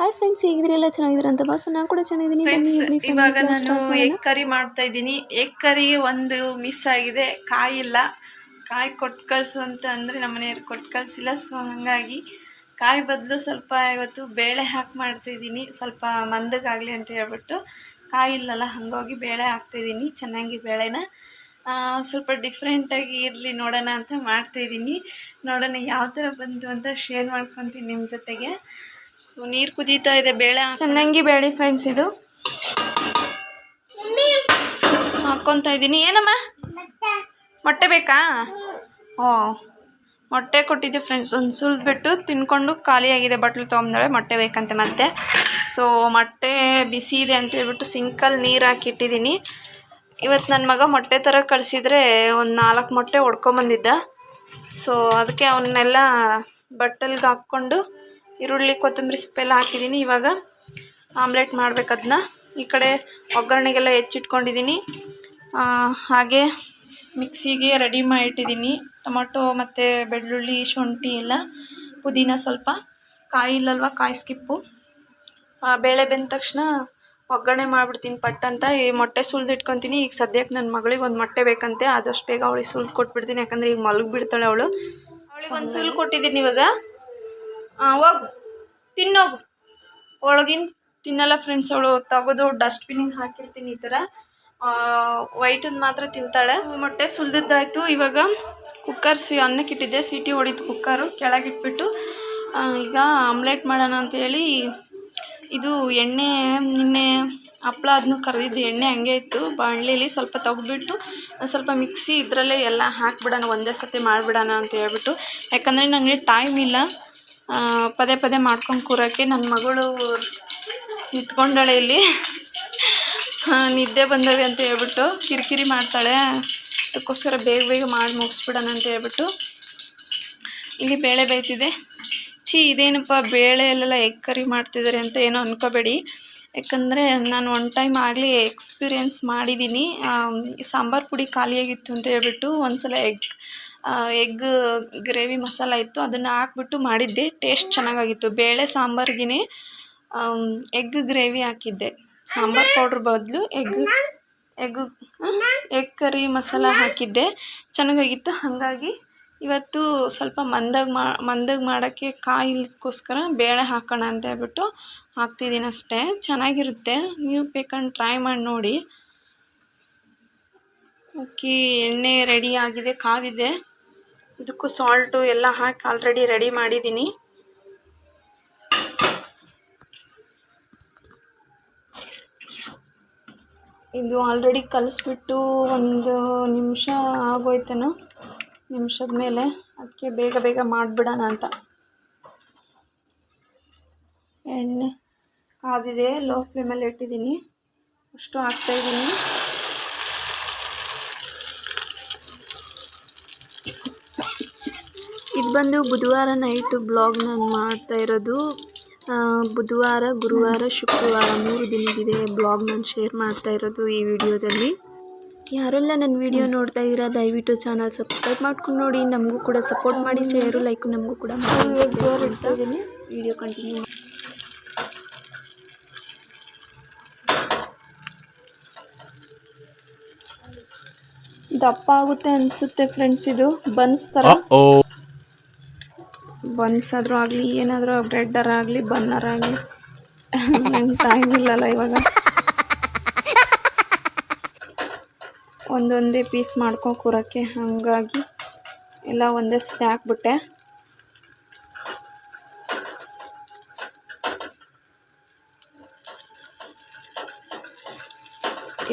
Hi friends, ಹೇಗಿದ್ರೆ ಎಲ್ಲ ಚೆನ್ನಾಗಿದ್ರೆ ಅಂತ ಬಾಸ್. ನಾನು ಕೂಡ ಚೆನ್ನಾಗಿದ್ದೀನಿ. ಫ್ರೆಂಡ್ಸ್, ಇವಾಗ ನಾನು ಎಗ್ ಕರಿ ಮಾಡ್ತಾ ಇದ್ದೀನಿ. ಎಗ್ ಕರಿ ಒಂದು ಮಿಸ್ ಆಗಿದೆ, ಕಾಯಿ ಇಲ್ಲ. ಕಾಯಿ ಕೊಟ್ಟು ಕಳಿಸು ಅಂತ ಅಂದರೆ ನಮ್ಮ ಮನೆಯವ್ರು ಕೊಟ್ಟು ಕಳಿಸಿಲ್ಲ. ಸೊ ಹಾಗಾಗಿ ಕಾಯಿ ಬದಲು ಸ್ವಲ್ಪ ಇವತ್ತು ಬೇಳೆ ಹಾಕಿ ಮಾಡ್ತಾಯಿದ್ದೀನಿ, ಸ್ವಲ್ಪ ಮಂದಗಾಗಲಿ ಅಂತ ಹೇಳ್ಬಿಟ್ಟು. ಕಾಯಿ ಇಲ್ಲಲ್ಲ, ಹಾಗಾಗಿ ಬೇಳೆ ಹಾಕ್ತಾಯಿದ್ದೀನಿ. ಚೆನ್ನಾಗಿ ಬೇಳೆನ ಸ್ವಲ್ಪ ಡಿಫ್ರೆಂಟಾಗಿ ಇರಲಿ ನೋಡೋಣ ಅಂತ ಮಾಡ್ತಾಯಿದ್ದೀನಿ. ನೋಡೋಣ ಯಾವ ಥರ ಬಂತು ಅಂತ ಶೇರ್ ಮಾಡ್ಕೊತೀನಿ ನಿಮ್ಮ ಜೊತೆಗೆ. ನೀರು ಕುದೀತಾ ಇದೆ, ಬೇಳೆ ಚೆನ್ನಾಗಿ ಬೇಳೆ ಫ್ರೆಂಡ್ಸ್. ಇದು ಹಾಕ್ಕೊತಾ ಇದ್ದೀನಿ. ಏನಮ್ಮ ಮೊಟ್ಟೆ ಬೇಕಾ? ಮೊಟ್ಟೆ ಕೊಟ್ಟಿದ್ದೆ ಫ್ರೆಂಡ್ಸ್. ಒಂದು ಸುಲಿದ್ಬಿಟ್ಟು ತಿನ್ಕೊಂಡು ಖಾಲಿಯಾಗಿದೆ, ಬಟ್ಲು ತೊಗೊಂಬಂದಾಳೆ. ಮೊಟ್ಟೆ ಬೇಕಂತೆ ಮತ್ತೆ. ಸೊ ಮೊಟ್ಟೆ ಬಿಸಿ ಇದೆ ಅಂತ ಹೇಳ್ಬಿಟ್ಟು ಸಿಂಕಲ್ಲಿ ನೀರು ಹಾಕಿಟ್ಟಿದ್ದೀನಿ. ಇವತ್ತು ನನ್ನ ಮಗ ಮೊಟ್ಟೆ ಥರ ಕಳಿಸಿದ್ರೆ ಒಂದು 4 ಮೊಟ್ಟೆ ಹೊಡ್ಕೊಂಬಂದಿದ್ದ. ಸೊ ಅದಕ್ಕೆ ಅವನ್ನೆಲ್ಲ ಬಟ್ಟಲ್ಗೆ ಹಾಕ್ಕೊಂಡು ಈರುಳ್ಳಿ ಕೊತ್ತಂಬರಿ ಸೊಪ್ಪೆಲ್ಲ ಹಾಕಿದ್ದೀನಿ. ಇವಾಗ ಆಮ್ಲೆಟ್ ಮಾಡ್ಬೇಕು ಅದನ್ನ. ಈ ಕಡೆ ಒಗ್ಗರಣೆಗೆಲ್ಲ ಹೆಚ್ಚಿಟ್ಕೊಂಡಿದ್ದೀನಿ. ಹಾಗೆ ಮಿಕ್ಸಿಗೆ ರೆಡಿ ಮಾಡಿಟ್ಟಿದ್ದೀನಿ. ಟೊಮೊಟೊ ಮತ್ತು ಬೆಳ್ಳುಳ್ಳಿ, ಶುಂಠಿ ಎಲ್ಲ, ಪುದೀನ ಸ್ವಲ್ಪ. ಕಾಯಿ ಇಲ್ಲಲ್ವ, ಕಾಯಿ ಸ್ಕಿಪ್ಪು. ಬೇಳೆ ಬೆಂದ ತಕ್ಷಣ ಒಗ್ಗರಣೆ ಮಾಡಿಬಿಡ್ತೀನಿ ಪಟ್ ಅಂತ. ಈ ಮೊಟ್ಟೆ ಸುಲಿದಿಟ್ಕೊತೀನಿ. ಈಗ ಸದ್ಯಕ್ಕೆ ನನ್ನ ಮಗಳಿಗೆ ಒಂದು ಮೊಟ್ಟೆ ಬೇಕಂತೆ, ಆದಷ್ಟು ಬೇಗ ಅವಳಿಗೆ ಸುಲಿದು ಕೊಟ್ಬಿಡ್ತೀನಿ. ಯಾಕಂದರೆ ಈಗ ಮಲಗಿಬಿಡ್ತಾಳೆ ಅವಳು. ಅವಳಿಗೆ ಒಂದು ಸುಲಿದು ಕೊಟ್ಟಿದ್ದೀನಿ ಇವಾಗ. ಹೋಗು ತಿನ್ನೋಗು. ಒಳಗಿನ ತಿನ್ನಲ್ಲ ಫ್ರೆಂಡ್ಸ್ ಅವಳು. ತೆಗೆದು ಡಸ್ಟ್ಬಿನ್ನಿಗೆ ಹಾಕಿರ್ತೀನಿ. ಈ ಥರ ವೈಟನ್ನು ಮಾತ್ರ ತಿಂತಾಳೆ. ಮೊಟ್ಟೆ ಸುಲಿದಿದ್ದಾಯಿತು. ಇವಾಗ ಅನ್ನಕ್ಕೆ ಇಟ್ಟಿದ್ದೆ, ಸೀಟಿ ಹೊಡಿತು ಕುಕ್ಕರು. ಕೆಳಗಿಟ್ಬಿಟ್ಟು ಈಗ ಆಮ್ಲೆಟ್ ಮಾಡೋಣ ಅಂತೇಳಿ ಇದು ಎಣ್ಣೆ, ನಿನ್ನೆ ಹಪ್ಳ ಅದನ್ನು ಕರೆದಿದ್ದು ಎಣ್ಣೆ ಹಂಗೆ ಇತ್ತು ಬಾಣಲೆಯಲ್ಲಿ. ಸ್ವಲ್ಪ ತೆಗೆದ್ಬಿಟ್ಟು ಸ್ವಲ್ಪ ಮಿಕ್ಸಿ ಇದರಲ್ಲೇ ಎಲ್ಲ ಹಾಕಿಬಿಡೋಣ, ಒಂದೇ ಸತಿ ಮಾಡಿಬಿಡೋಣ ಅಂತ ಹೇಳ್ಬಿಟ್ಟು. ಯಾಕಂದರೆ ನನಗೆ ಟೈಮ್ ಇಲ್ಲ ಪದೇ ಪದೇ ಮಾಡ್ಕೊಂಡು ಕೂರೋಕ್ಕೆ. ನನ್ನ ಮಗಳು ನಿಂತ್ಕೊಂಡಾಳೆ ಇಲ್ಲಿ, ನಿದ್ದೆ ಬಂದವೆ ಅಂತ ಹೇಳ್ಬಿಟ್ಟು ಕಿರಿಕಿರಿ ಮಾಡ್ತಾಳೆ. ಅದಕ್ಕೋಸ್ಕರ ಬೇಗ ಬೇಗ ಮಾಡಿ ಮುಗಿಸ್ಬಿಡೋಣ ಅಂತ ಹೇಳ್ಬಿಟ್ಟು ಇಲ್ಲಿ ಬೇಳೆ ಬೇಯ್ತಿದೆ. ಇದೇನಪ್ಪ ಬೇಳೆಯಲ್ಲೆಲ್ಲ ಎಗ್ ಕರಿ ಮಾಡ್ತಿದ್ದಾರೆ ಅಂತ ಏನೋ ಅಂದ್ಕೋಬೇಡಿ. ಯಾಕಂದರೆ ನಾನು ಒನ್ ಟೈಮ್ ಆಗಲಿ ಎಕ್ಸ್ಪೀರಿಯೆನ್ಸ್ ಮಾಡಿದ್ದೀನಿ. ಸಾಂಬಾರು ಪುಡಿ ಖಾಲಿಯಾಗಿತ್ತು ಅಂತ ಹೇಳ್ಬಿಟ್ಟು ಒಂದ್ಸಲ ಎಗ್ ಗ್ರೇವಿ ಮಸಾಲ ಇತ್ತು, ಅದನ್ನು ಹಾಕ್ಬಿಟ್ಟು ಮಾಡಿದ್ದೆ. ಟೇಸ್ಟ್ ಚೆನ್ನಾಗಾಗಿತ್ತು. ಬೇಳೆ ಸಾಂಬಾರಿಗಿನೇ ಎಗ್ ಗ್ರೇವಿ ಹಾಕಿದ್ದೆ. ಸಾಂಬಾರು ಪೌಡ್ರ್ ಬದಲು ಎಗ್ ಕರಿ ಮಸಾಲ ಹಾಕಿದ್ದೆ, ಚೆನ್ನಾಗಾಗಿತ್ತು. ಹಾಗಾಗಿ ಇವತ್ತು ಸ್ವಲ್ಪ ಮಂದಾಗಿ ಮಾಡೋಕ್ಕೆ ಕಾಯಿಗೋಸ್ಕರ ಬೇಳೆ ಹಾಕೋಣ ಅಂತ ಹೇಳ್ಬಿಟ್ಟು ಹಾಕ್ತಿದ್ದೀನಿ ಅಷ್ಟೇ. ಚೆನ್ನಾಗಿರುತ್ತೆ, ನೀವು ಬೇಕಂದ್ರೆ ಟ್ರೈ ಮಾಡಿ ನೋಡಿ. ಓಕೆ, ಎಣ್ಣೆ ರೆಡಿ ಆಗಿದೆ, ಕಾದಿದೆ. ಇದಕ್ಕೂ ಸಾಲ್ಟು ಎಲ್ಲ ಹಾಕಿ ಆಲ್ರೆಡಿ ರೆಡಿ ಮಾಡಿದ್ದೀನಿ. ಇದು ಆಲ್ರೆಡಿ ಕಲಿಸ್ಬಿಟ್ಟು 1 ನಿಮಿಷ ಆಗೋಯ್ತೇನೋ. ನಿಮಿಷದ ಮೇಲೆ ಅದಕ್ಕೆ ಬೇಗ ಬೇಗ ಮಾಡಿಬಿಡೋಣ ಅಂತ. ಎಣ್ಣೆ ಕಾದಿದೆ, ಲೋ ಫ್ಲೇಮಲ್ಲಿ ಇಟ್ಟಿದ್ದೀನಿ. ಅಷ್ಟು ಹಾಕ್ತಾಯಿದ್ದೀನಿ. ಇದು ಬಂದು ಬುಧವಾರ ನೈಟು ಬ್ಲಾಗ್ ನಾನು ಮಾಡ್ತಾ ಇರೋದು. ಬುಧವಾರ, ಗುರುವಾರ, ಶುಕ್ರವಾರ 3 ದಿನದಿದೆ ಬ್ಲಾಗ್ ನಾನು ಶೇರ್ ಮಾಡ್ತಾ ಇರೋದು ಈ ವಿಡಿಯೋದಲ್ಲಿ. ಯಾರೆಲ್ಲ ನನ್ನ ವಿಡಿಯೋ ನೋಡ್ತಾ ಇದ್ದೀರಾ ದಯವಿಟ್ಟು ಚಾನಲ್ ಸಬ್ಸ್ಕ್ರೈಬ್ ಮಾಡ್ಕೊಂಡು ನೋಡಿ. ನಮಗೂ ಕೂಡ ಸಪೋರ್ಟ್ ಮಾಡಿ, ಶೇರು ಲೈಕು ನಮಗೂ ಕೂಡ ಮಾಡಿ. Video continue. ದಪ್ಪ ಆಗುತ್ತೆ ಅನಿಸುತ್ತೆ ಫ್ರೆಂಡ್ಸ್. ಇದು ಬನ್ಸ್ ಥರ, ಬನ್ಸ್ ಆದರೂ ಆಗಲಿ, ಏನಾದರೂ ಬ್ರೆಡ್ಡರ ಆಗಲಿ, ಬನ್ನರ ಆಗಲಿ, ನಂಗೆ ಟೈಮ್ ಇಲ್ಲಲ್ಲ ಇವಾಗ. ಒಂದೊಂದೇ ಪೀಸ್ ಮಾಡ್ಕೊಂಡು ಕೂರೋಕ್ಕೆ, ಹಾಗಾಗಿ ಎಲ್ಲ ಒಂದೇ ಸತಿ ಹಾಕ್ಬಿಟ್ಟೆ.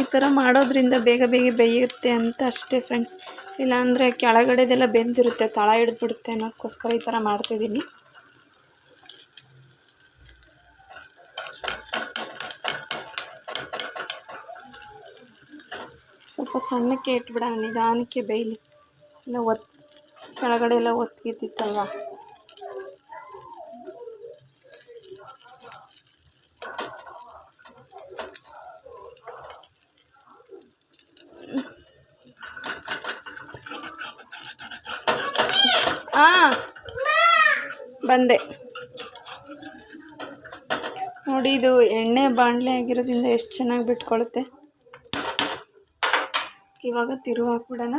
ಈ ಥರ ಮಾಡೋದ್ರಿಂದ ಬೇಗ ಬೇಗ ಬೇಯುತ್ತೆ ಅಂತ ಅಷ್ಟೇ ಫ್ರೆಂಡ್ಸ್. ಇಲ್ಲಾಂದರೆ ಕೆಳಗಡೆದೆಲ್ಲ ಬೆಂದಿರುತ್ತೆ, ತಳ ಹಿಡಿದ್ಬಿಡುತ್ತೆ ಅನ್ನೋದಕ್ಕೋಸ್ಕರ ಈ ಥರ ಮಾಡ್ತಿದ್ದೀನಿ. ಸ್ವಲ್ಪ ಸಣ್ಣಕ್ಕೆ ಇಟ್ಬಿಡೋಣ, ನಿಧಾನಕ್ಕೆ ಬೇಯಲಿ. ಇಲ್ಲ ಕೆಳಗಡೆ ಎಲ್ಲ ಒತ್ತಿತ್ತಿತ್ತಲ್ವ. ಬಂದೆ. ನೋಡಿ, ಇದು ಎಣ್ಣೆ ಬಾಣಲೆ ಆಗಿರೋದ್ರಿಂದ ಎಷ್ಟು ಚೆನ್ನಾಗಿ ಬಿಟ್ಕೊಳ್ಳುತ್ತೆ. ಇವಾಗ ತಿರುವು ಹಾಕ್ಬಿಡೋಣ.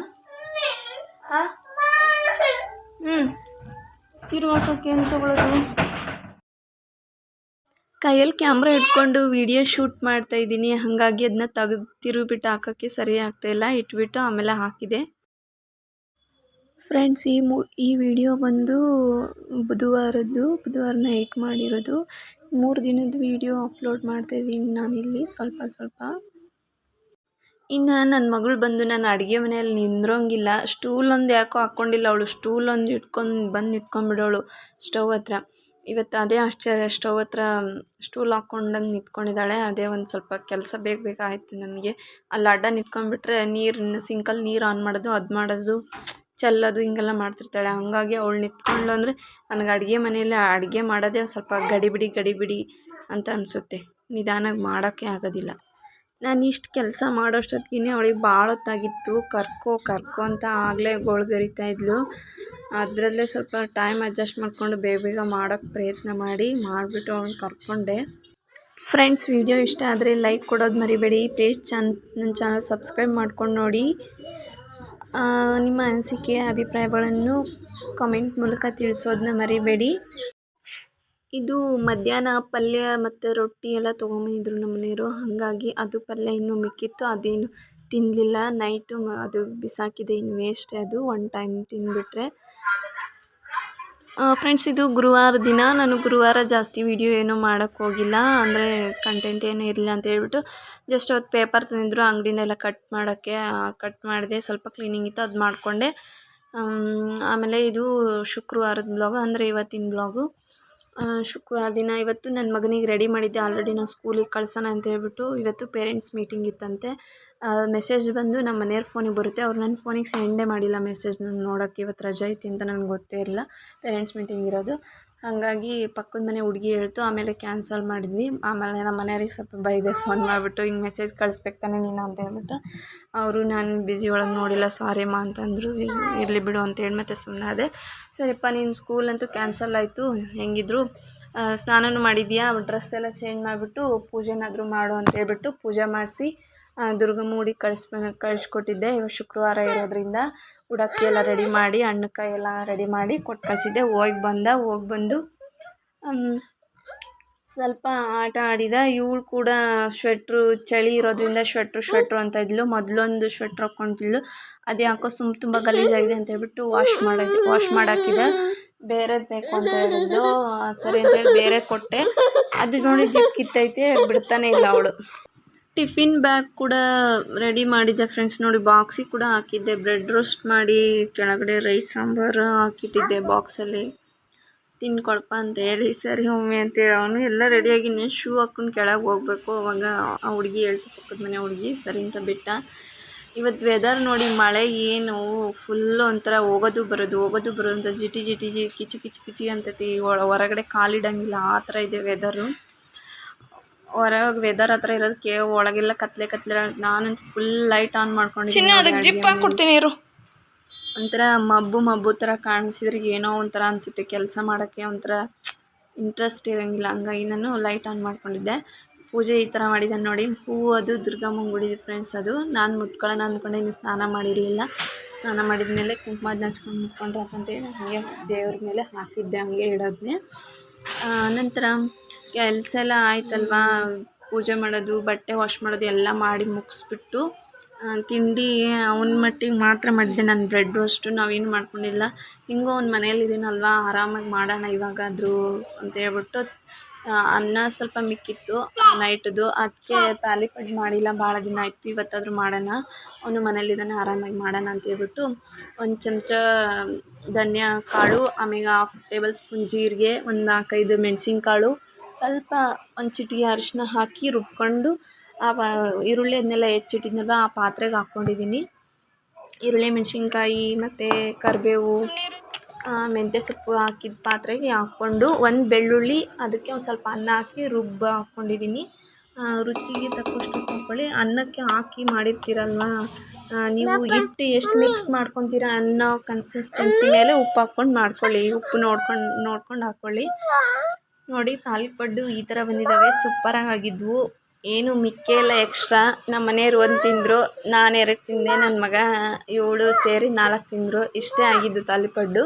ತಿರುವು ಹಾಕೋಕ್ಕೆ ಏನು ತಗೊಳ್ಳೋದು? ಕೈಯಲ್ಲಿ ಕ್ಯಾಮ್ರಾ ಇಟ್ಕೊಂಡು ವಿಡಿಯೋ ಶೂಟ್ ಮಾಡ್ತಾ ಇದ್ದೀನಿ, ಹಾಗಾಗಿ ಅದನ್ನ ತೆಗೆದು ತಿರುಗಿಬಿಟ್ಟು ಹಾಕೋಕ್ಕೆ ಸರಿ ಆಗ್ತಾಯಿಲ್ಲ. ಇಟ್ಬಿಟ್ಟು ಆಮೇಲೆ ಹಾಕಿದೆ. ಫ್ರೆಂಡ್ಸ್, ಈ ವಿಡಿಯೋ ಬಂದು ಬುಧವಾರ ನೈಟ್ ಮಾಡಿರೋದು. 3 ದಿನದ ವಿಡಿಯೋ ಅಪ್ಲೋಡ್ ಮಾಡ್ತಾಯಿದ್ದೀನಿ ನಾನಿಲ್ಲಿ ಸ್ವಲ್ಪ. ಇನ್ನು ನನ್ನ ಮಗಳು ಬಂದು ನಾನು ಅಡುಗೆ ಮನೆಯಲ್ಲಿ ನಿಂದ್ರೋಂಗಿಲ್ಲ. ಸ್ಟೂಲ್ ಒಂದು ಯಾಕೋ ಹಾಕ್ಕೊಂಡಿಲ್ಲ ಅವಳು. ಸ್ಟೂಲ್ ಒಂದು ಇಟ್ಕೊಂಡು ಬಂದು ನಿಂತ್ಕೊಂಡ್ಬಿಡೋಳು ಸ್ಟವ್ ಹತ್ರ. ಇವತ್ತು ಅದೇ ಆಶ್ಚರ್ಯ, ಸ್ಟವ್ ಹತ್ರ ಸ್ಟೂಲ್ ಹಾಕ್ಕೊಂಡಂಗೆ ನಿಂತ್ಕೊಂಡಿದ್ದಾಳೆ. ಅದೇ ಒಂದು ಸ್ವಲ್ಪ ಕೆಲಸ ಬೇಗ ಆಯಿತು ನನಗೆ. ಅಲ್ಲಿ ಅಡ್ಡ ನಿಂತ್ಕೊಂಡ್ಬಿಟ್ರೆ ಸಿಂಕಲ್ಲಿ ನೀರು ಆನ್ ಮಾಡೋದು, ಅದು ಮಾಡೋದು, ಚೆಲ್ಲೋದು ಹಿಂಗೆಲ್ಲ ಮಾಡ್ತಿರ್ತಾಳೆ. ಹಾಗಾಗಿ ಅವಳು ನಿಂತ್ಕೊಂಡ್ಳು ಅಂದರೆ ನನಗೆ ಅಡುಗೆ ಮನೆಯಲ್ಲಿ ಅಡುಗೆ ಮಾಡೋದೇ ಸ್ವಲ್ಪ ಗಡಿಬಿಡಿ ಅಂತ ಅನಿಸುತ್ತೆ. ನಿಧಾನಾಗಿ ಮಾಡೋಕ್ಕೆ ಆಗೋದಿಲ್ಲ. ನಾನು ಇಷ್ಟು ಕೆಲಸ ಮಾಡೋಷ್ಟೊತ್ತಿಗೆ ಅವಳಿಗೆ ಭಾಳ ಹೊತ್ತಾಗಿತ್ತು. ಕರ್ಕೊ ಅಂತ ಆಗಲೇ ಗೋಳ್ಗರಿತಾ ಇದ್ಲು. ಅದರಲ್ಲೇ ಸ್ವಲ್ಪ ಟೈಮ್ ಅಡ್ಜಸ್ಟ್ ಮಾಡಿಕೊಂಡು ಬೇಗ ಮಾಡೋಕ್ಕೆ ಪ್ರಯತ್ನ ಮಾಡಿಬಿಟ್ಟು ಅವಳು ಕರ್ಕೊಂಡೆ. ಫ್ರೆಂಡ್ಸ್, ವಿಡಿಯೋ ಇಷ್ಟ ಆದರೆ ಲೈಕ್ ಕೊಡೋದು ಮರಿಬೇಡಿ. ಪ್ಲೀಸ್ ನನ್ನ ಚಾನಲ್ ಸಬ್ಸ್ಕ್ರೈಬ್ ಮಾಡ್ಕೊಂಡು ನೋಡಿ. ನಿಮ್ಮ ಅನಿಸಿಕೆ ಅಭಿಪ್ರಾಯಗಳನ್ನು ಕಮೆಂಟ್ ಮೂಲಕ ತಿಳಿಸೋದನ್ನ ಮರಿಬೇಡಿ. ಇದು ಮಧ್ಯಾಹ್ನ ಪಲ್ಯ ಮತ್ತು ರೊಟ್ಟಿ ಎಲ್ಲ ತೊಗೊಂಬಂದಿದ್ರು ನಮ್ಮ ಮನೆಯವರು. ಹಾಗಾಗಿ ಅದು ಪಲ್ಯ ಇನ್ನೂ ಮಿಕ್ಕಿತ್ತು, ಅದೇನು ತಿನ್ನಲಿಲ್ಲ. ನೈಟು ಅದು ಬಿಸಾಕಿದೆ, ಇನ್ನು ವೇಸ್ಟೇ ಅದು. 1 ಟೈಮ್ ತಿಂದುಬಿಟ್ರೆ. ಫ್ರೆಂಡ್ಸ್, ಇದು ಗುರುವಾರ ದಿನ. ನಾನು ಗುರುವಾರ ಜಾಸ್ತಿ ವಿಡಿಯೋ ಏನೂ ಮಾಡೋಕ್ಕೆ ಹೋಗಿಲ್ಲ, ಅಂದರೆ ಕಂಟೆಂಟ್ ಏನೂ ಇರಲಿಲ್ಲ ಅಂತ ಹೇಳ್ಬಿಟ್ಟು ಜಸ್ಟ್ ಅವತ್ತು ಪೇಪರ್ ತಂದಿದ್ರು ಅಂಗಡಿಯಿಂದ ಎಲ್ಲ ಕಟ್ ಮಾಡೋಕ್ಕೆ. ಕಟ್ ಮಾಡಿದೆ. ಸ್ವಲ್ಪ ಕ್ಲೀನಿಂಗ್ ಇತ್ತು, ಅದು ಮಾಡಿಕೊಂಡೆ. ಆಮೇಲೆ ಇದು ಶುಕ್ರವಾರದ ಬ್ಲಾಗು, ಅಂದರೆ ಇವತ್ತಿನ ಬ್ಲಾಗು. ಶುಕ್ರವಾರ ದಿನ ಇವತ್ತು ನನ್ನ ಮಗನಿಗೆ ರೆಡಿ ಮಾಡಿದ್ದೆ. ಆಲ್ರೆಡಿ ನಾವು ಸ್ಕೂಲಿಗೆ ಕಳ್ಸೋಣ ಅಂತ ಹೇಳ್ಬಿಟ್ಟು. ಇವತ್ತು ಪೇರೆಂಟ್ಸ್ ಮೀಟಿಂಗ್ ಇತ್ತಂತೆ. ಮೆಸೇಜ್ ಬಂದು ನಮ್ಮ ಮನೆಯವ್ರ ಫೋನಿಗೆ ಬರುತ್ತೆ. ಅವ್ರು ನನ್ನ ಫೋನಿಗೆ ಸೆಂಡೇ ಮಾಡಿಲ್ಲ ಮೆಸೇಜ್ ನೋಡೋಕ್ಕೆ. ಇವತ್ತು ರಜೆ ಐತಿ ಅಂತ ನನಗೆ ಗೊತ್ತೇ ಇರಲಿಲ್ಲ ಪೇರೆಂಟ್ಸ್ ಮೀಟಿಂಗ್ ಇರೋದು. ಹಾಗಾಗಿ ಪಕ್ಕದ ಮನೆ ಹುಡುಗಿ ಹೇಳ್ತು. ಆಮೇಲೆ ಕ್ಯಾನ್ಸಲ್ ಮಾಡಿದ್ವಿ. ಆಮೇಲೆ ನಮ್ಮ ಮನೆಯವ್ರಿಗೆ ಸ್ವಲ್ಪ ಬೈದೆ, ಫೋನ್ ಮಾಡಿಬಿಟ್ಟು ಹಿಂಗೆ ಮೆಸೇಜ್ ಕಳಿಸ್ಬೇಕು ತಾನೆ ನೀನು ಅಂತ ಹೇಳ್ಬಿಟ್ಟು. ಅವರು ನಾನು ಬ್ಯುಸಿ ಒಳಗೆ ನೋಡಿಲ್ಲ, ಸಾರಿಮ್ಮ ಅಂತಂದರು. ಇರಲಿ ಬಿಡು ಅಂತೇಳಿ ಮತ್ತೆ ಸುಮ್ಮನಾದೆ. ಸರಿಪ್ಪ, ನೀನು ಸ್ಕೂಲ್ ಅಂತೂ ಕ್ಯಾನ್ಸಲ್ ಆಯಿತು, ಹೆಂಗಿದ್ರು ಸ್ನಾನನೂ ಮಾಡಿದ್ಯಾ, ಡ್ರೆಸ್ ಎಲ್ಲ ಚೇಂಜ್ ಮಾಡಿಬಿಟ್ಟು ಪೂಜೆನಾದರೂ ಮಾಡು ಅಂತ ಹೇಳ್ಬಿಟ್ಟು ಪೂಜೆ ಮಾಡಿಸಿ ದುರ್ಗಮ್ಮ ಗುಡಿಗೆ ಕಳಿಸ್ಕೊಟ್ಟಿದ್ದೆ. ಇವಾಗ ಶುಕ್ರವಾರ ಇರೋದ್ರಿಂದ ಉಡಕ್ಕಿ ಎಲ್ಲ ರೆಡಿ ಮಾಡಿ, ಹಣ್ಣುಕಾಯಿ ಎಲ್ಲ ರೆಡಿ ಮಾಡಿ ಕೊಟ್ಟು ಕಳಿಸಿದ್ದೆ. ಹೋಗಿ ಬಂದು ಸ್ವಲ್ಪ ಆಟ ಆಡಿದ. ಇವಳು ಕೂಡ ಸ್ವೆಟ್ರು, ಚಳಿ ಇರೋದ್ರಿಂದ ಸ್ವೆಟ್ರು ಅಂತ ಇದ್ಲು. ಮೊದಲೊಂದು ಸ್ವೆಟ್ರ್ ಹಾಕ್ಕೊಂತಿದ್ಲು. ಅದು ಯಾಕೋ ತುಂಬ ಗಲೀಜಾಗಿದೆ ಅಂತ ಹೇಳ್ಬಿಟ್ಟು ವಾಶ್ ಮಾಡಾಕಿದೆ. ಬೇರೆದು ಬೇಕು ಅಂತ ಹೇಳಿದ್ಲು. ಸರಿ ಅಂತೇಳಿ ಬೇರೆ ಕೊಟ್ಟೆ. ಅದು ನೋಡಿ ಜಿಪ್ ಕಿತ್ತೈತೆ, ಬಿಡ್ತಾನೆ ಇಲ್ಲ ಅವಳು. ಟಿಫಿನ್ ಬ್ಯಾಗ್ ಕೂಡ ರೆಡಿ ಮಾಡಿದ್ದೆ ಫ್ರೆಂಡ್ಸ್. ನೋಡಿ, ಬಾಕ್ಸಿಗೆ ಕೂಡ ಹಾಕಿದ್ದೆ. ಬ್ರೆಡ್ ರೋಸ್ಟ್ ಮಾಡಿ ಕೆಳಗಡೆ ರೈಸ್ ಸಾಂಬಾರು ಹಾಕಿಟ್ಟಿದ್ದೆ ಬಾಕ್ಸಲ್ಲಿ. ತಿನ್ಕೊಳಪ್ಪ ಅಂತ ಹೇಳಿ. ಸರಿ ಮಮ್ಮಿ ಅಂತೇಳಿ ಅವನು ಎಲ್ಲ ರೆಡಿಯಾಗಿ ಇನ್ನೇನು ಶೂ ಹಾಕ್ಕೊಂಡು ಕೆಳಗೆ ಹೋಗಬೇಕು. ಅವಾಗ ಆ ಹುಡುಗಿ ಹೇಳ್ತು, ಪಕ್ಕದ ಮನೆ ಹುಡುಗಿ, ಸರಿ ಅಂತ ಬಿಟ್ಟ. ಇವತ್ತು ವೆದರ್ ನೋಡಿ, ಮಳೆ ಏನು ಫುಲ್ಲು ಒಂಥರ ಹೋಗೋದು ಬರೋದು ಅಂತ ಜಿಟಿ ಕಿಚಿ ಅಂತೈತಿ. ಹೊರಗಡೆ ಕಾಲಿಡಂಗಿಲ್ಲ, ಆ ಥರ ಇದೆ ವೆದರು. ಹೊರಗೆ ವೆದರ್ ಹತ್ರ ಇರೋದಕ್ಕೆ ಒಳಗೆಲ್ಲ ಕತ್ಲೆ. ನಾನಂತೂ ಫುಲ್ ಲೈಟ್ ಆನ್ ಮಾಡ್ಕೊಂಡಿದ್ದೀನಿ. ಅದಕ್ಕೆ ಜಿಪ್ ಹಾಕ್ಕೊಡ್ತೀನಿ ಇರು. ಒಂಥರ ಮಬ್ಬು ಥರ ಕಾಣಿಸಿದ್ರೆ ಏನೋ ಒಂಥರ ಅನಿಸುತ್ತೆ. ಕೆಲಸ ಮಾಡೋಕ್ಕೆ ಒಂಥರ ಇಂಟ್ರೆಸ್ಟ್ ಇರೋಂಗಿಲ್ಲ. ಹಂಗಾಗಿ ನಾನು ಲೈಟ್ ಆನ್ ಮಾಡ್ಕೊಂಡಿದ್ದೆ. ಪೂಜೆ ಈ ಥರ ಮಾಡಿದ್ದೆ ನೋಡಿ. ಹೂವು ಅದು ದುರ್ಗಮ್ಮ ಗುಡಿ ಫ್ರೆಂಡ್ಸ್. ಅದು ನಾನು ಮುಟ್ಕೊಳ್ಳೋಣ ಅಂದ್ಕೊಂಡೆ, ಇನ್ನು ಸ್ನಾನ ಮಾಡಿರಲಿಲ್ಲ. ಸ್ನಾನ ಮಾಡಿದ ಮೇಲೆ ಕುಂಕುಮ ಹಚ್ಕೊಂಡು ಮುಟ್ಕೊಂಡ್ರೆ ಅಂತೇಳಿ ಹಾಗೆ ದೇವ್ರ ಮೇಲೆ ಹಾಕಿದ್ದೆ, ಹಂಗೆ ಇಡೋದನ್ನೇ. ನಂತರ ಕೆಲಸ ಎಲ್ಲ ಆಯ್ತಲ್ವಾ, ಪೂಜೆ ಮಾಡೋದು, ಬಟ್ಟೆ ವಾಶ್ ಮಾಡೋದು ಎಲ್ಲ ಮಾಡಿ ಮುಗಿಸ್ಬಿಟ್ಟು ತಿಂಡಿ ಅವನ ಮಟ್ಟಿಗೆ ಮಾತ್ರ ಮಾಡಿದ್ದೆ. ನಾನು ಬ್ರೆಡ್ ರೋಸ್ಟು ನಾವೇನು ಮಾಡ್ಕೊಂಡಿಲ್ಲ. ಹಿಂಗೋ ಅವ್ನ ಮನೇಲಿದ್ದೀನಲ್ವ, ಆರಾಮಾಗಿ ಮಾಡೋಣ ಇವಾಗಾದರೂ ಅಂತ ಹೇಳ್ಬಿಟ್ಟು ಅನ್ನ ಸ್ವಲ್ಪ ಮಿಕ್ಕಿತ್ತು ನೈಟದು. ಅದಕ್ಕೆ ತಾಲಿಪಟ್ಟು ಮಾಡಿಲ್ಲ, ಭಾಳ ದಿನ ಆಯಿತು. ಇವತ್ತಾದರೂ ಮಾಡೋಣ, ಅವನು ಮನೇಲಿದ್ದಾನೆ, ಆರಾಮಾಗಿ ಮಾಡೋಣ ಅಂತ ಹೇಳ್ಬಿಟ್ಟು 1 ಚಮಚ ಧನಿಯಾ ಕಾಳು, ಆಮೇಲೆ 1/2 ಟೇಬಲ್ ಸ್ಪೂನ್ ಜೀರಿಗೆ, ಒಂದು 4-5 ಮೆಣಸಿನ್ಕಾಳು, ಸ್ವಲ್ಪ ಒಂದು ಚಿಟಿಕೆ ಅರಿಶಿನ ಹಾಕಿ ರುಬ್ಕೊಂಡು ಈರುಳ್ಳಿ ಅದನ್ನೆಲ್ಲ ಹೆಚ್ಚಿಟ್ಟಿದ್ನಲ್ವ ಆ ಪಾತ್ರೆಗೆ ಹಾಕ್ಕೊಂಡಿದ್ದೀನಿ. ಈರುಳ್ಳಿ, ಮೆಣಸಿನ್ಕಾಯಿ ಮತ್ತು ಕರಿಬೇವು, ಮೆಂತ್ಯ ಸೊಪ್ಪು ಹಾಕಿದ ಪಾತ್ರೆಗೆ ಹಾಕ್ಕೊಂಡು, ಒಂದು ಬೆಳ್ಳುಳ್ಳಿ, ಅದಕ್ಕೆ ಒಂದು ಸ್ವಲ್ಪ ಅನ್ನ ಹಾಕಿ ಹಾಕ್ಕೊಂಡಿದ್ದೀನಿ. ರುಚಿಗೆ ತಕ್ಕಷ್ಟು ಹಾಕ್ಕೊಳ್ಳಿ. ಅನ್ನಕ್ಕೆ ಹಾಕಿ ಮಾಡಿರ್ತೀರಲ್ವ ನೀವು, ಹಿಟ್ಟು ಎಷ್ಟು ಮಿಕ್ಸ್ ಮಾಡ್ಕೊತೀರ ಅನ್ನೋ ಕನ್ಸಿಸ್ಟೆನ್ಸಿ ಮೇಲೆ ಉಪ್ಪು ಹಾಕ್ಕೊಂಡು ಮಾಡ್ಕೊಳ್ಳಿ. ಉಪ್ಪು ನೋಡ್ಕೊಂಡು ಹಾಕ್ಕೊಳ್ಳಿ. ನೋಡಿ ತಾಲಿಪಡ್ಡು ಈ ಥರ ಬಂದಿದ್ದಾವೆ, ಸೂಪರಾಗಿ ಆಗಿದ್ವು. ಏನು ಮಿಕ್ಕೇ ಇಲ್ಲ ಎಕ್ಸ್ಟ್ರಾ. ನಮ್ಮ ಮನೆಯವ್ರು 1 ತಿಂದರು, ನಾನು 2 ತಿಂದೆ, ನನ್ನ ಮಗ 7 ಸೇರಿ 4 ತಿಂದರು. ಇಷ್ಟೇ ಆಗಿದ್ದು ತಾಲಿಪಡ್ಡು,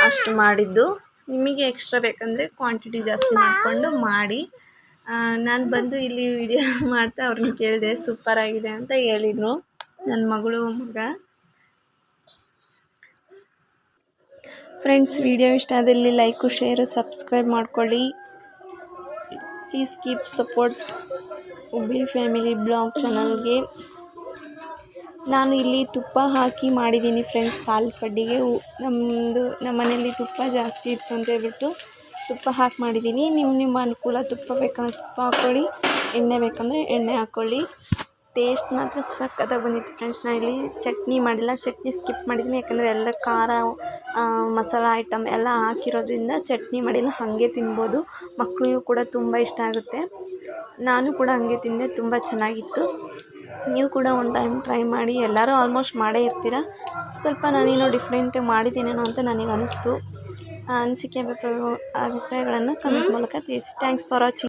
ಅಷ್ಟು ಮಾಡಿದ್ದು. ನಿಮಗೆ ಎಕ್ಸ್ಟ್ರಾ ಬೇಕಂದರೆ ಕ್ವಾಂಟಿಟಿ ಜಾಸ್ತಿ ಮಾಡಿಕೊಂಡು ಮಾಡಿ. ನಾನು ಬಂದು ಇಲ್ಲಿ ವಿಡಿಯೋ ಮಾಡ್ತಾ ಅವ್ರನ್ನ ಕೇಳಿದೆ, ಸೂಪರಾಗಿದೆ ಅಂತ ಹೇಳಿದರು ನನ್ನ ಮಗಳು ಮಗ. ಫ್ರೆಂಡ್ಸ್, ವಿಡಿಯೋ ಇಷ್ಟ ಆದಲ್ಲಿ ಲೈಕು ಶೇರು ಸಬ್ಸ್ಕ್ರೈಬ್ ಮಾಡ್ಕೊಳ್ಳಿ. Please keep support Hubli family blog ಚಾನಲ್ಗೆ. ನಾನು ಇಲ್ಲಿ ತುಪ್ಪ ಹಾಕಿ ಮಾಡಿದ್ದೀನಿ ಫ್ರೆಂಡ್ಸ್ ತಾಲಿಪಡ್ಡಿಗೆ. ನಮ್ಮ ಮನೆಯಲ್ಲಿ ತುಪ್ಪ ಜಾಸ್ತಿ ಇತ್ತು ಅಂತ ಹೇಳ್ಬಿಟ್ಟು ತುಪ್ಪ ಹಾಕಿ ಮಾಡಿದ್ದೀನಿ. ನಿಮ್ಮ ಅನುಕೂಲ, ತುಪ್ಪ ಬೇಕಂದ್ರೆ ತುಪ್ಪ ಹಾಕ್ಕೊಳ್ಳಿ, ಎಣ್ಣೆ ಬೇಕಂದರೆ ಎಣ್ಣೆ ಹಾಕ್ಕೊಳ್ಳಿ. ಟೇಸ್ಟ್ ಮಾತ್ರ ಸಖತ್ತಾಗಿ ಬಂದಿತ್ತು ಫ್ರೆಂಡ್ಸ್. ನಾನು ಇಲ್ಲಿ ಚಟ್ನಿ ಮಾಡಿಲ್ಲ, ಚಟ್ನಿ ಸ್ಕಿಪ್ ಮಾಡಿದ್ದೀನಿ, ಯಾಕಂದರೆ ಎಲ್ಲ ಖಾರ ಮಸಾಲ ಐಟಮ್ ಎಲ್ಲ ಹಾಕಿರೋದ್ರಿಂದ ಚಟ್ನಿ ಮಾಡಿಲ್ಲ. ಹಾಗೆ ತಿನ್ಬೋದು, ಮಕ್ಕಳಿಗೂ ಕೂಡ ತುಂಬ ಇಷ್ಟ ಆಗುತ್ತೆ. ನಾನು ಕೂಡ ಹಾಗೆ ತಿಂದೆ, ತುಂಬ ಚೆನ್ನಾಗಿತ್ತು. ನೀವು ಕೂಡ ಒಂದು ಟೈಮ್ ಟ್ರೈ ಮಾಡಿ. ಎಲ್ಲರೂ ಆಲ್ಮೋಸ್ಟ್ ಮಾಡೇ ಇರ್ತೀರ. ಸ್ವಲ್ಪ ನಾನೇನೋ ಡಿಫ್ರೆಂಟಾಗಿ ಮಾಡಿದ್ದೀನೇನೋ ಅಂತ ನನಗೆ ಅನ್ನಿಸ್ತು. ಅನಿಸಿಕೆ ಅಭಿಪ್ರಾಯಗಳನ್ನು ಕಮೆಂಟ್ ಮೂಲಕ ತಿಳಿಸಿ. Thanks for watching.